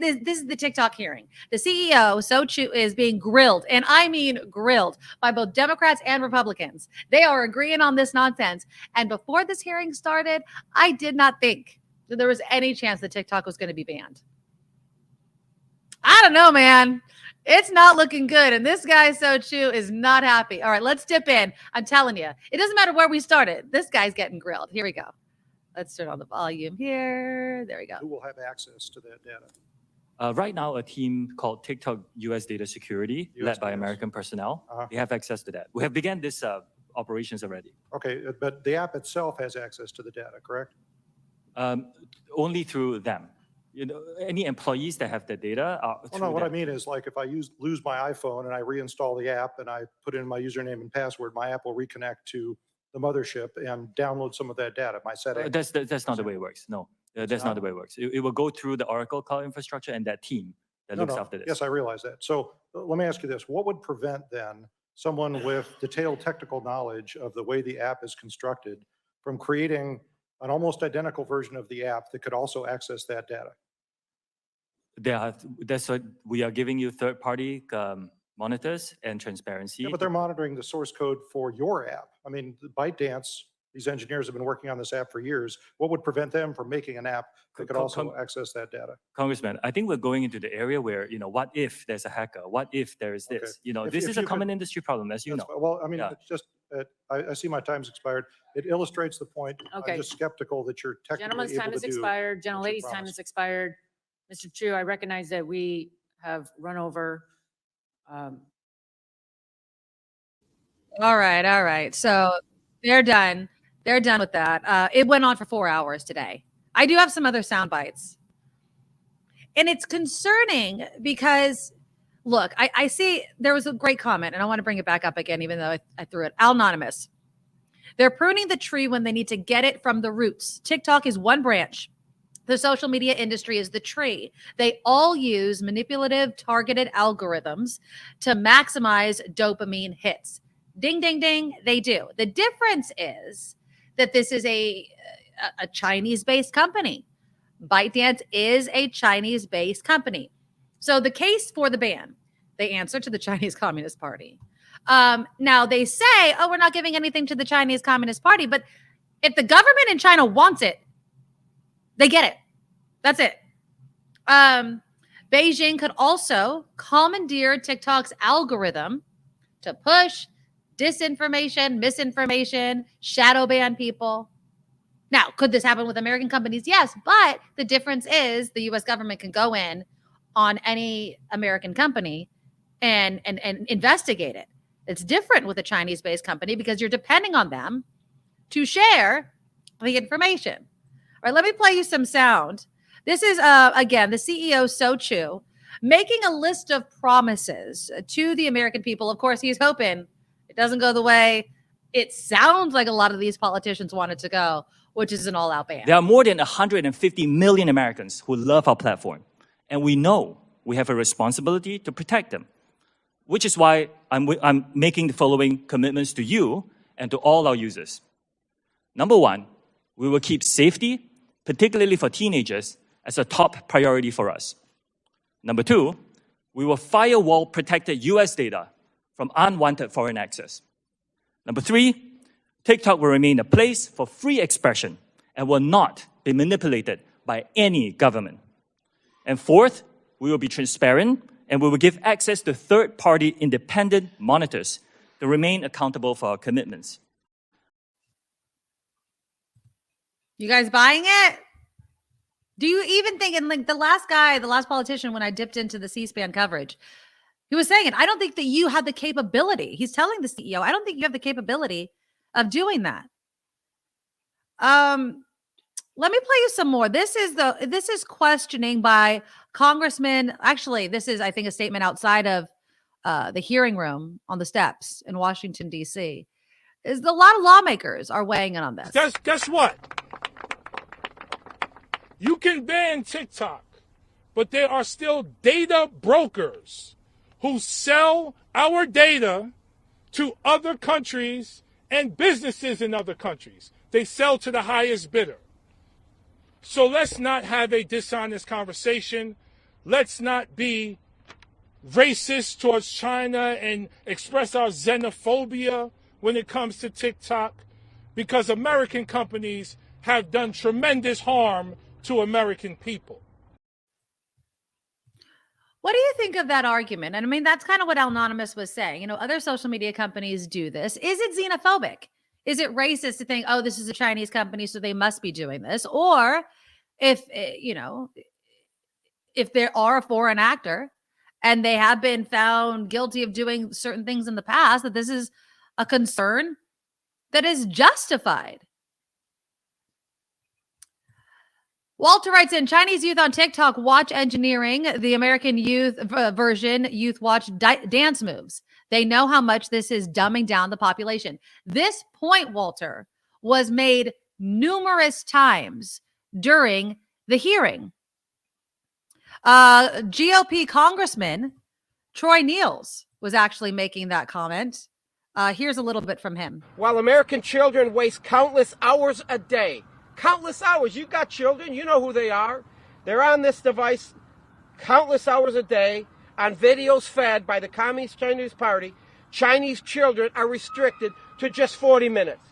this is the TikTok hearing. The CEO, So Chu, is being grilled, and I mean grilled, by both Democrats and Republicans. They are agreeing on this nonsense. And before this hearing started, I did not think that there was any chance that TikTok was going to be banned. I don't know, man. It's not looking good. And this guy, So Chu, is not happy. All right, let's dip in. I'm telling you, it doesn't matter where we started. This guy's getting grilled. Here we go. Let's turn on the volume here. There we go. Who will have access to that data? Right now, a team called TikTok US Data Security, led by American personnel, they have access to that. We have begun this operations already. Okay, but the app itself has access to the data, correct? Only through them. You know, any employees that have the data are Well, no, what I mean is, like, if I lose my iPhone and I reinstall the app and I put in my username and password, my app will reconnect to the mothership and download some of that data, my settings. That's not the way it works. No, that's not the way it works. It will go through the Oracle cloud infrastructure and that team that looks after this. Yes, I realize that. So let me ask you this. What would prevent then someone with detailed technical knowledge of the way the app is constructed from creating an almost identical version of the app that could also access that data? That's what we are giving you third-party monitors and transparency. Yeah, but they're monitoring the source code for your app. I mean, ByteDance, these engineers have been working on this app for years. What would prevent them from making an app that could also access that data? Congressman, I think we're going into the area where, you know, what if there's a hacker? What if there is this? Okay. You know, this is a common industry problem, as you know. Well, I mean, it's just, I see my time's expired. It illustrates the point. Okay. I'm just skeptical that you're technically Gentleman's time has expired. Gentlelady's time has expired. Mr. Chu, I recognize that we have run over. All right. So they're done. They're done with that. It went on for 4 hours today. I do have some other sound bites. And it's concerning because, look, I see there was a great comment, and I want to bring it back up again, even though I threw it. Anonymous. They're pruning the tree when they need to get it from the roots. TikTok is one branch. The social media industry is the tree. They all use manipulative, targeted algorithms to maximize dopamine hits. Ding, ding, ding, they do. The difference is that this is a Chinese-based company. ByteDance is a Chinese-based company. So the case for the ban, they answer to the Chinese Communist Party. Now they say, oh, we're not giving anything to the Chinese Communist Party. But if the government in China wants it, they get it. That's it. Beijing could also commandeer TikTok's algorithm to push disinformation, misinformation, shadow ban people. Now, could this happen with American companies? Yes, but the difference is the U.S. government can go in on any American company and investigate it. It's different with a Chinese-based company because you're depending on them to share the information. All right, let me play you some sound. This is, again, the CEO, So Chu, making a list of promises to the American people. Of course, he's hoping it doesn't go the way it sounds like a lot of these politicians want it to go, which is an all-out ban. There are more than 150 million Americans who love our platform, and we know we have a responsibility to protect them, which is why I'm making the following commitments to you and to all our users. Number one, we will keep safety, particularly for teenagers, as a top priority for us. Number two, we will firewall protected US data from unwanted foreign access. Number three, TikTok will remain a place for free expression and will not be manipulated by any government. And fourth, we will be transparent and we will give access to third-party independent monitors to remain accountable for our commitments. You guys buying it? Do you even think, and like the last politician, when I dipped into the C-SPAN coverage, he was saying it, I don't think that you have the capability. He's telling the CEO, I don't think you have the capability of doing that. Let me play you some more. This is questioning by Congressman. Actually, this is, I think, a statement outside of the hearing room on the steps in Washington, D.C. Is a lot of lawmakers are weighing in on this. Guess what? You can ban TikTok, but there are still data brokers who sell our data to other countries and businesses in other countries. They sell to the highest bidder. So let's not have a dishonest conversation. let's not be racist towards China and express our xenophobia when it comes to TikTok, because American companies have done tremendous harm to American people. What do you think of that argument? And I mean, that's kind of what Anonymous was saying. You know, other social media companies do this. Is it xenophobic? Is it racist to think, oh, this is a Chinese company, so they must be doing this? Or if, you know, if they are a foreign actor and they have been found guilty of doing certain things in the past, that this is a concern that is justified. Walter writes in, Chinese youth on TikTok watch engineering, the American youth version, youth watch dance moves. They know how much this is dumbing down the population. This point, Walter, was made numerous times during the hearing. GOP Congressman Troy Niels was actually making that comment. Here's a little bit from him. While American children waste countless hours a day, countless hours. You've got children. You know who they are. They're on this device countless hours a day on videos fed by the Communist Chinese Party. Chinese children are restricted to just 40 minutes.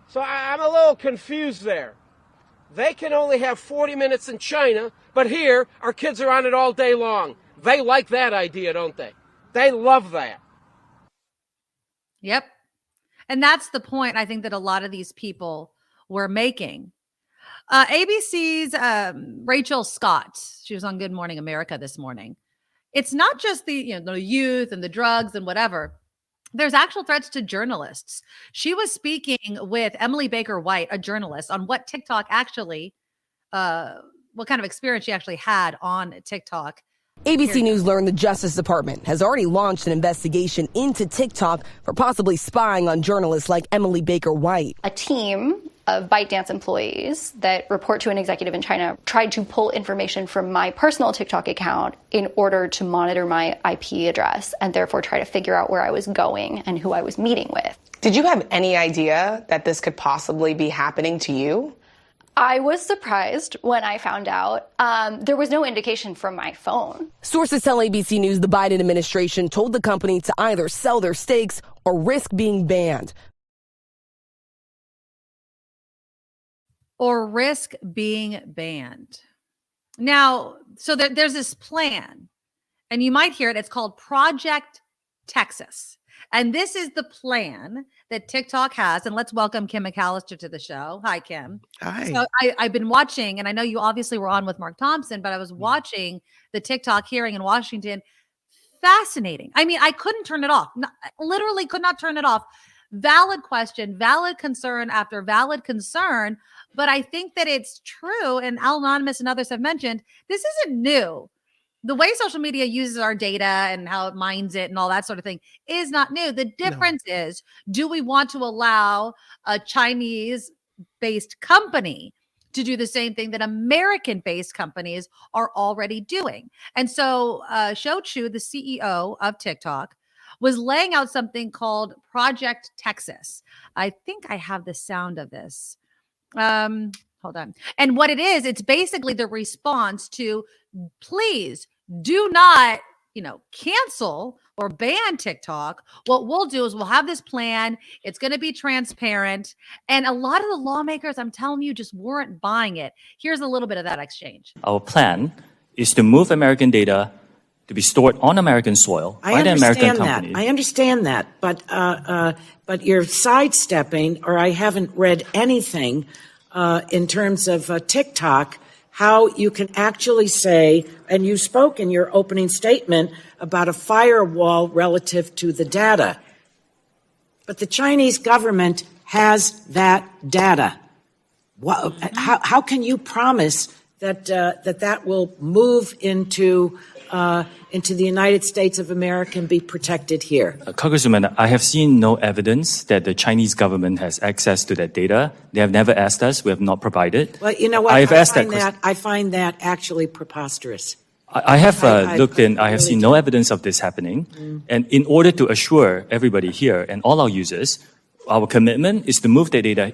So I'm a little confused there. They can only have 40 minutes in China, but here our kids are on it all day long. They like that idea, don't they? They love that. Yep. And that's the point I think that a lot of these people were making. ABC's Rachel Scott, she was on Good Morning America this morning. It's not just the youth and the drugs and whatever. There's actual threats to journalists. She was speaking with Emily Baker White, a journalist, on what TikTok actually, what kind of experience she actually had on TikTok. ABC News learned the Justice Department has already launched an investigation into TikTok for possibly spying on journalists like Emily Baker White. A team of ByteDance employees that report to an executive in China tried to pull information from my personal TikTok account in order to monitor my IP address and therefore try to figure out where I was going and who I was meeting with. Did you have any idea that this could possibly be happening to you? I was surprised when I found out. There was no indication from my phone. Sources tell ABC News the Biden administration told the company to either sell their stakes or risk being banned. Or risk being banned. Now, so there's this plan, and you might hear it. It's called Project Texas. And this is the plan that TikTok has. And let's welcome Kim McAllister to the show. Hi, Kim. Hi. So I've been watching, and I know you obviously were on with Mark Thompson, but I was watching the TikTok hearing in Washington. Fascinating. I mean, I couldn't turn it off. Literally could not turn it off. Valid question, valid concern after valid concern. But I think that it's true, and Al Anonymous and others have mentioned, this isn't new. The way social media uses our data and how it mines it and all that sort of thing is not new. The difference is, do we want to allow a Chinese-based company to do the same thing that American-based companies are already doing? And so Shou Chu, the CEO of TikTok, was laying out something called Project Texas. I think I have the sound of this. Hold on. And what it is, it's basically the response to, please do not, cancel or ban TikTok. What we'll do is we'll have this plan. It's going to be transparent. And a lot of the lawmakers, I'm telling you, just weren't buying it. Here's a little bit of that exchange. Our plan is to move American data to be stored on American soil by the American company. I understand that, but you're sidestepping, or I haven't read anything in terms of TikTok, how you can actually say, and you spoke in your opening statement about a firewall relative to the data. But the Chinese government has that data. How can you promise that that will move into the United States of America and be protected here? Congresswoman, I have seen no evidence that the Chinese government has access to that data. They have never asked us. We have not provided. Well, you know what? I find that actually preposterous. I have looked in. I have seen no evidence of this happening. And in order to assure everybody here and all our users, our commitment is to move the data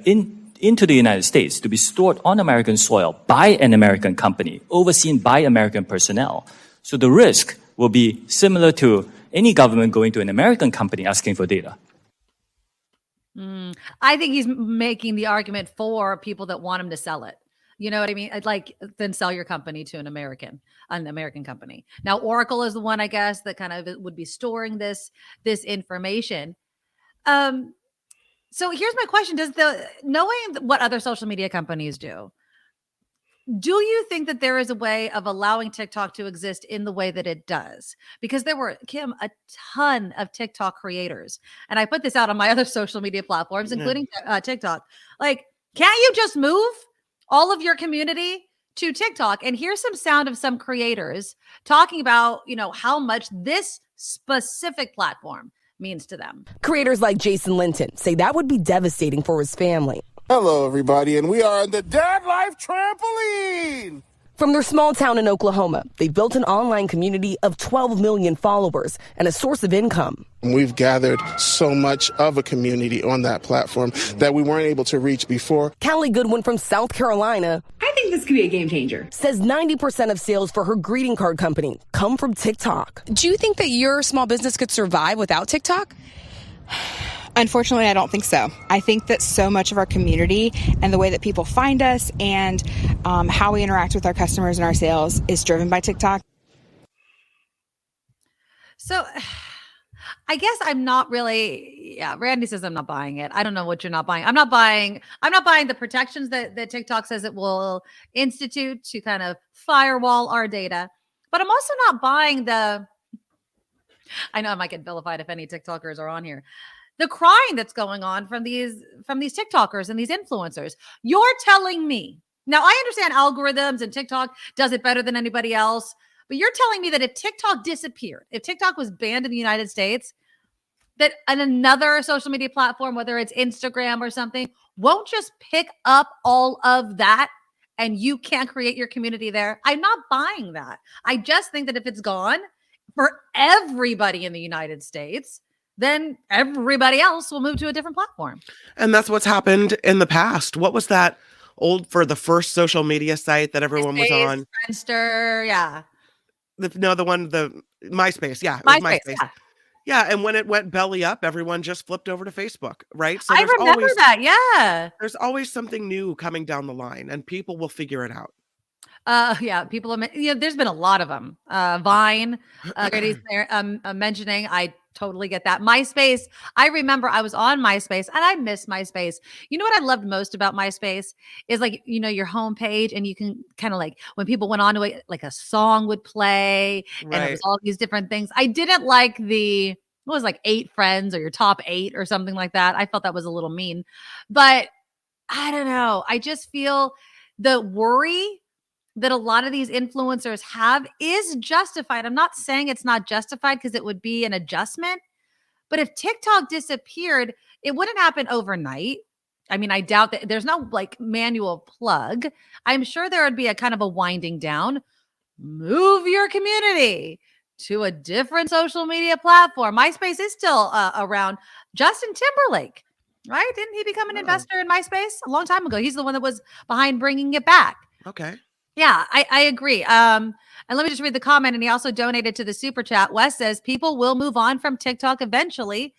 into the United States to be stored on American soil by an American company, overseen by American personnel. So the risk will be similar to any government going to an American company asking for data. I think he's making the argument for people that want him to sell it. You know what I mean? I'd like then sell your company to an American company. Now, Oracle is the one, I guess, that kind of would be storing this information. So here's my question: knowing what other social media companies do you think that there is a way of allowing TikTok to exist in the way that it does? Because there were, Kim, a ton of TikTok creators, and I put this out on my other social media platforms, including TikTok. Like, can't you just move all of your community to TikTok? And here's some sound of some creators talking about, how much this specific platform means to them. Creators like Jason Linton say that would be devastating for his family. Hello, everybody, and we are on the Dad Life Trampoline! From their small town in Oklahoma, they've built an online community of 12 million followers and a source of income. We've gathered so much of a community on that platform that we weren't able to reach before. Callie Goodwin from South Carolina, I think this could be a game changer, says 90% of sales for her greeting card company come from TikTok. Do you think that your small business could survive without TikTok? Unfortunately, I don't think so. I think that so much of our community and the way that people find us and how we interact with our customers and our sales is driven by TikTok. So I guess I'm not really, Randy says I'm not buying it. I don't know what you're not buying. I'm not buying the protections that TikTok says it will institute to kind of firewall our data. But I'm also not buying I know I might get vilified if any TikTokers are on here. The crying that's going on from these TikTokers and these influencers. You're telling me, now I understand algorithms and TikTok does it better than anybody else, but you're telling me that if TikTok disappeared, if TikTok was banned in the United States, that another social media platform, whether it's Instagram or something, won't just pick up all of that and you can't create your community there? I'm not buying that. I just think that if it's gone for everybody in the United States, then everybody else will move to a different platform. And that's what's happened in the past. What was that for the first social media site that everyone was on? Friendster, yeah. The MySpace, yeah. MySpace, yeah. Yeah, and when it went belly up, everyone just flipped over to Facebook, right? So I remember that, yeah. There's always something new coming down the line, and people will figure it out. Yeah, people, there's been a lot of them. Vine, mentioning, I totally get that. MySpace, I remember I was on MySpace and I miss MySpace. You know what I loved most about MySpace is your homepage, and you can kind of when people went on to it, like a song would play and it was all these different things. I didn't like what was 8 friends or your top 8 or something like that. I felt that was a little mean, but I don't know. I just feel the worry that a lot of these influencers have is justified. I'm not saying it's not justified because it would be an adjustment, but if TikTok disappeared, it wouldn't happen overnight. I mean, I doubt that there's no manual plug. I'm sure there would be a kind of a winding down. Move your community to a different social media platform. MySpace is still around. Justin Timberlake, right? Didn't he become an investor in MySpace a long time ago? He's the one that was behind bringing it back. Okay. Yeah, I agree. And let me just read the comment. And he also donated to the super chat. Wes says people will move on from TikTok eventually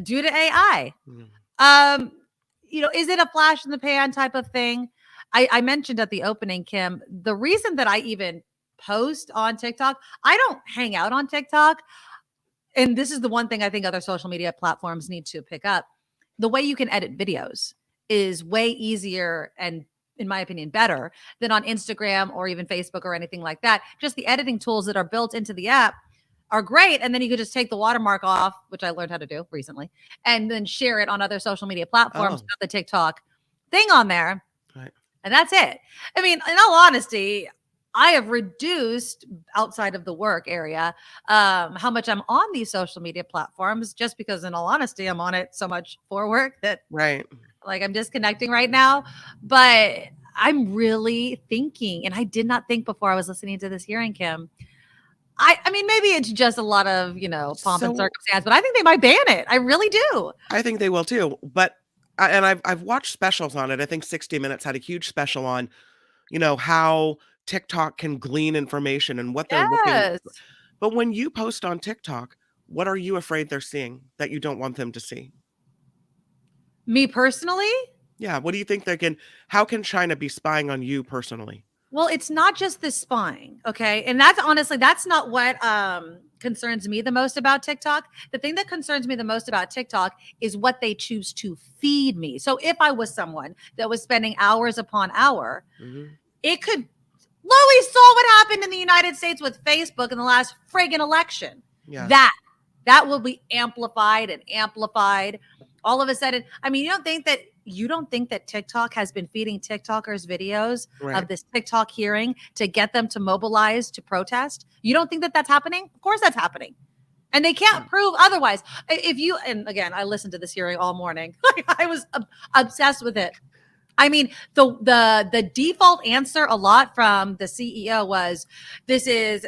due to AI. Is it a flash in the pan type of thing? I mentioned at the opening, Kim, the reason that I even post on TikTok, I don't hang out on TikTok. And this is the one thing I think other social media platforms need to pick up. The way you can edit videos is way easier and, in my opinion, better than on Instagram or even Facebook or anything like that. Just the editing tools that are built into the app are great. And then you could just take the watermark off, which I learned how to do recently, and then share it on other social media platforms, got the TikTok thing on there. Right. And that's it. I mean, in all honesty, I have reduced outside of the work area how much I'm on these social media platforms, just because in all honesty, I'm on it so much for work that I'm disconnecting right now. But I'm really thinking, and I did not think before I was listening to this hearing, Kim. I mean, maybe it's just a lot of, pomp and circumstance, but I think they might ban it. I really do. I think they will too. But, and I've watched specials on it. I think 60 Minutes had a huge special on, how TikTok can glean information and what they're looking. Yes. But when you post on TikTok, what are you afraid they're seeing that you don't want them to see? Me personally? Yeah. What do you think how can China be spying on you personally? Well, it's not just the spying, okay? And that's honestly, that's not what concerns me the most about TikTok. The thing that concerns me the most about TikTok is what they choose to feed me. So if I was someone that was spending hours upon hour, it could, well, we saw what happened in the United States with Facebook in the last friggin' election. Yeah. That will be amplified and amplified. All of a sudden, I mean, you don't think that TikTok has been feeding TikTokers videos of this TikTok hearing to get them to mobilize to protest? You don't think that that's happening? Of course that's happening. And they can't prove otherwise. And again, I listened to this hearing all morning. I was obsessed with it. I mean, the default answer a lot from the CEO was, this is,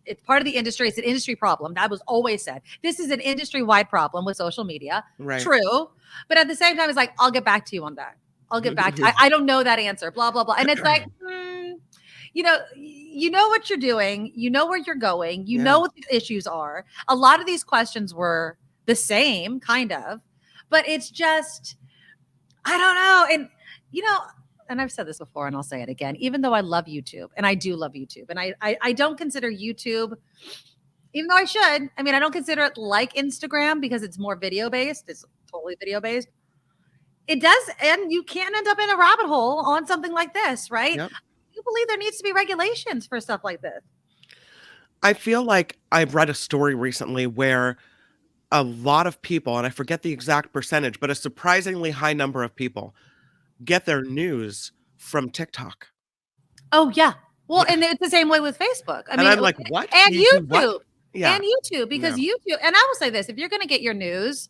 it's part of the industry. It's an industry problem. That was always said. This is an industry-wide problem with social media. Right. True. But at the same time, it's like, I'll get back to you on that. I'll get back to you. I don't know that answer, blah, blah, blah. And it's like, you know what you're doing. You know where you're going. You know what the issues are. A lot of these questions were the same, kind of. But it's just, I don't know. And, and I've said this before and I'll say it again, even though I love YouTube, and I do love YouTube, and I don't consider YouTube, even though I should, I mean, I don't consider it like Instagram because it's more video based. It's totally video based. It does. And you can end up in a rabbit hole on something like this, right? Yep. You believe there needs to be regulations for stuff like this. I feel like I've read a story recently where a lot of people, and I forget the exact percentage, but a surprisingly high number of people get their news from TikTok. Oh, yeah. Well, and it's the same way with Facebook. I mean, I'm like, what? And YouTube? YouTube. What? Yeah. And YouTube, because YouTube, and I will say this, if you're going to get your news,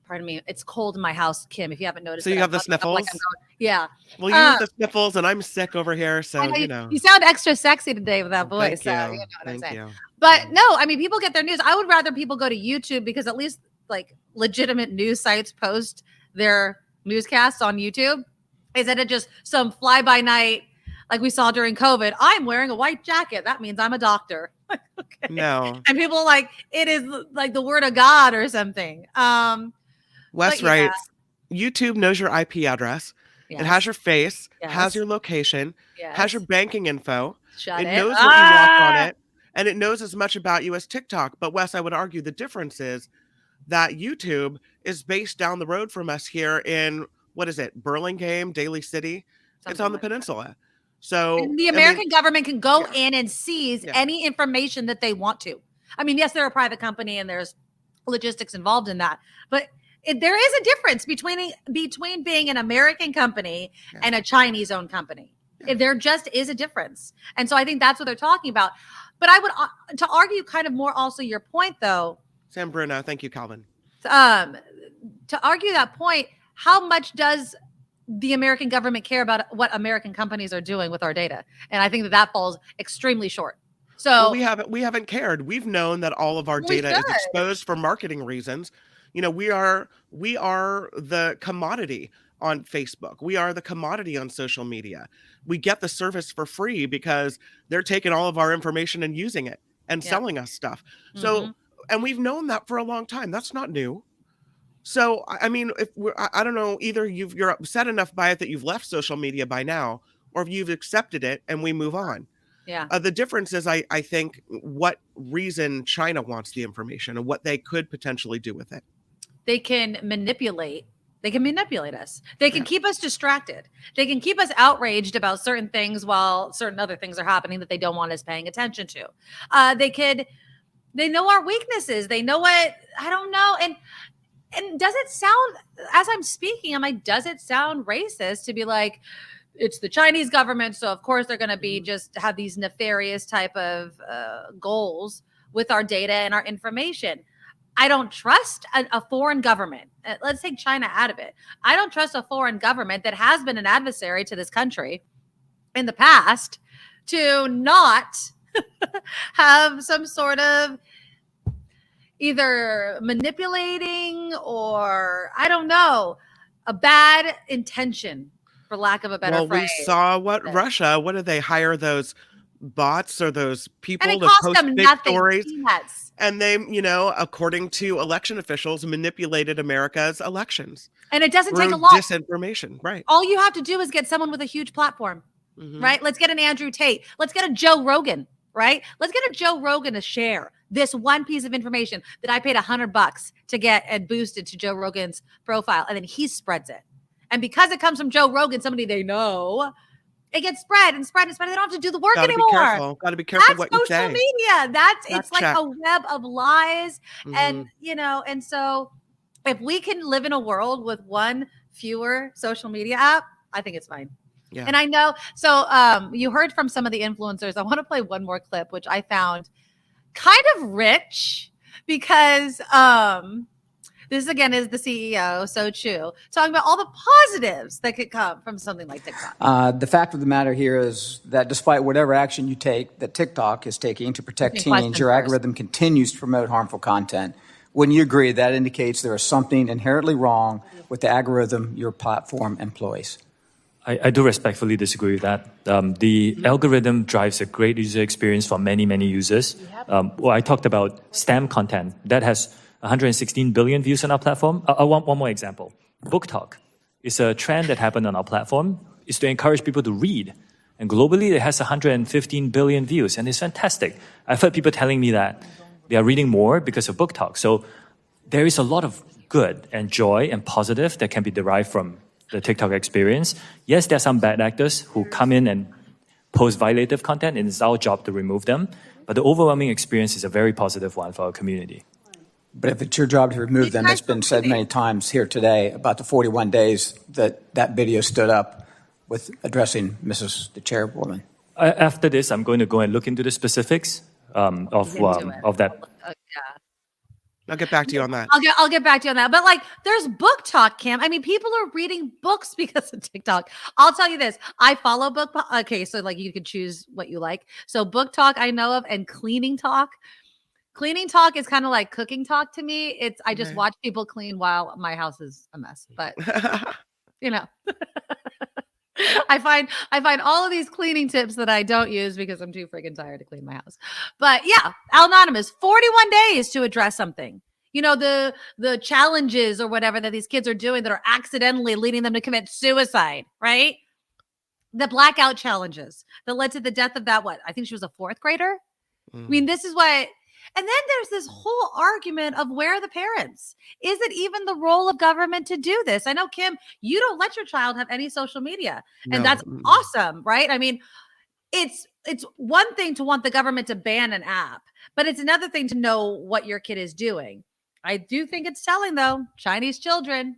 pardon me, it's cold in my house, Kim, if you haven't noticed. So you have the sniffles? Yeah. Well, you have the sniffles, and I'm sick over here, so, You sound extra sexy today with that voice. Thank you. You know what I'm saying. You. But no, I mean, people get their news. I would rather people go to YouTube because at least like legitimate news sites post their newscasts on YouTube instead of just some fly by night like we saw during COVID. I'm wearing a white jacket. That means I'm a doctor. Okay. No. And people like, it is like the word of God or something. Wes writes, YouTube knows your IP address. Yes. It has your face, Yes. has your location, Yes. has your banking info. Shut it it. knows what you watch on it, and it knows as much about you as TikTok. But Wes, I would argue the difference is that YouTube is based down the road from us here in, what is it, Burlingame, Daly City? It's on the peninsula. So and the American government can go in and seize any information that they want to. I mean, yes, they're a private company and there's logistics involved in that, but there is a difference between being an American company and a Chinese-owned company. There just is a difference. And so I think that's what they're talking about. But I would, to argue kind of more also your point, though. Sam Bruno, thank you, Calvin. To argue that point, how much does the American government care about what American companies are doing with our data? And I think that falls extremely short. So we haven't cared. We've known that all of our data is exposed for marketing reasons. You know, we are the commodity on Facebook. We are the commodity on social media. We get the service for free because they're taking all of our information and using it and selling us stuff. So, and we've known that for a long time. That's not new. So, I mean, I don't know, either you're upset enough by it that you've left social media by now, or if you've accepted it and we move on. Yeah. The difference is, I think, what reason China wants the information and what they could potentially do with it. They can manipulate. They can manipulate us. They can keep us distracted. They can keep us outraged about certain things while certain other things are happening that they don't want us paying attention to. They know our weaknesses. They know what, I don't know. And does it sound, as I'm speaking, I'm like, does it sound racist to be like, it's the Chinese government, so of course they're going to be just have these nefarious type of goals with our data and our information? I don't trust a foreign government. Let's take China out of it. I don't trust a foreign government that has been an adversary to this country in the past to not have some sort of either manipulating or, I don't know, a bad intention for lack of a better Well, phrase. we saw what did they hire those bots or those And people it to cost post them fake nothing, stories? peanuts. And they, according to election officials, manipulated America's elections And it doesn't take a through lot. disinformation. Right. All you have to do is get someone with a huge platform, right? Let's get an Andrew Tate. Let's get a Joe Rogan, right? Let's get a Joe Rogan to share this one piece of information that I paid $100 to get and boosted to Joe Rogan's profile. And then he spreads it. And because it comes from Joe Rogan, somebody they know, it gets spread and spread and spread. They don't have to do the work anymore. Got to be careful what you That's say. social media. It's like check. a web of lies. And, and so if we can live in a world with one fewer social media app, I think it's fine. Yeah. And I know, so you heard from some of the influencers. I want to play one more clip, which I found kind of rich because this again is the CEO, So Chu, talking about all the positives that could come from something like TikTok. The fact of the matter here is that despite whatever action you take, that TikTok is taking to protect teens, your algorithm continues to promote harmful content. Wouldn't you agree that indicates there is something inherently wrong with the algorithm your platform employs? I do respectfully disagree with that. The algorithm drives a great user experience for many, many users. I talked about STEM content that has 116 billion views on our platform. I want one more example. Book Talk is a trend that happened on our platform. It's to encourage people to read. And globally, it has 115 billion views, and it's fantastic. I've heard people telling me that they are reading more because of Book Talk. So there is a lot of good and joy and positive that can be derived from the TikTok experience. Yes, there are some bad actors who come in and post violative content, and it's our job to remove them. But the overwhelming experience is a very positive one for our community. But if it's your job to remove them, it's been said many times here today about the 41 days that video stood up with addressing the chairwoman. After this, I'm going to go and look into the specifics of that. I'll get back to you on that. I'll get back to you on that. But like, there's Book Talk, Kim. I mean, people are reading books because of TikTok. I'll tell you this. I follow Okay, so like you could choose what you like. So Book Talk I know of, and Cleaning Talk. Cleaning Talk is kind of like cooking talk to me. I just watch people clean while my house is a mess. But I find all of these cleaning tips that I don't use because I'm too freaking tired to clean my house. But yeah, Anonymous, 41 days to address something. The challenges or whatever that these kids are doing that are accidentally leading them to commit suicide, right? The blackout challenges that led to the death of I think she was a 4th grader. I mean, this is what. And then there's this whole argument of where are the parents? Is it even the role of government to do this? I know, Kim, you don't let your child have any social media. And that's awesome, right? I mean, it's one thing to want the government to ban an app, but it's another thing to know what your kid is doing. I do think it's telling, though. Chinese children,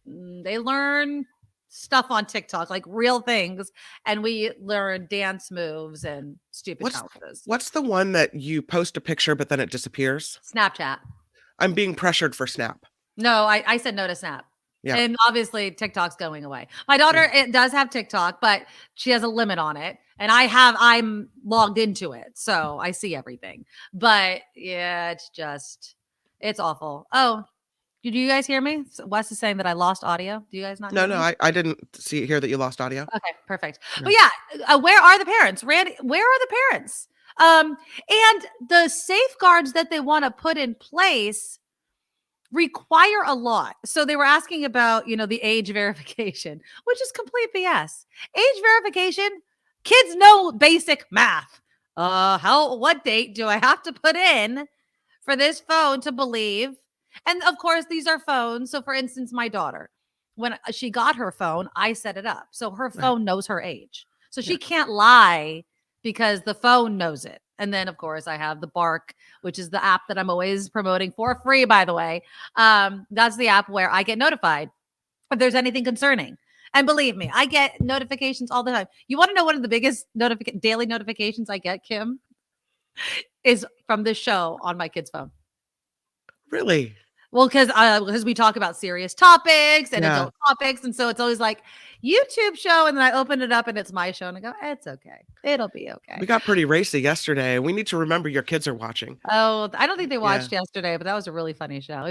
they learn stuff on TikTok, like real things, and we learn dance moves and stupid challenges. What's the one that you post a picture but then it disappears? Snapchat. I'm being pressured for Snap. No, I said no to Snap. Yeah. And obviously TikTok's going away. My daughter it does have TikTok, but she has a limit on it. And I'm logged into it, so I see everything. But yeah, it's awful. Oh, do you guys hear me? Wes is saying that I lost audio. Do you guys not hear me? No, I didn't hear that you lost audio. Okay, perfect. No. But yeah, where are the parents? Randy, where are the parents? And the safeguards that they want to put in place require a lot. So they were asking about, the age verification, which is complete BS. Age verification, kids know basic math. What date do I have to put in for this phone to believe? And of course, these are phones. So for instance, my daughter, when she got her phone, I set it up. So her phone knows her age. So she can't lie because the phone knows it. And then, of course, I have the Bark, which is the app that I'm always promoting for free, by the way. That's the app where I get notified if there's anything concerning. And believe me, I get notifications all the time. You want to know one of the biggest daily notifications I get, Kim? Is from this show on my kid's phone. Really? Well, because we talk about serious topics and adult topics. And so it's always like YouTube show. And then I open it up and it's my show and I go, it's okay. It'll be okay. We got pretty racy yesterday. We need to remember your kids are watching. Oh, I don't think they watched yesterday, but that was a really funny show.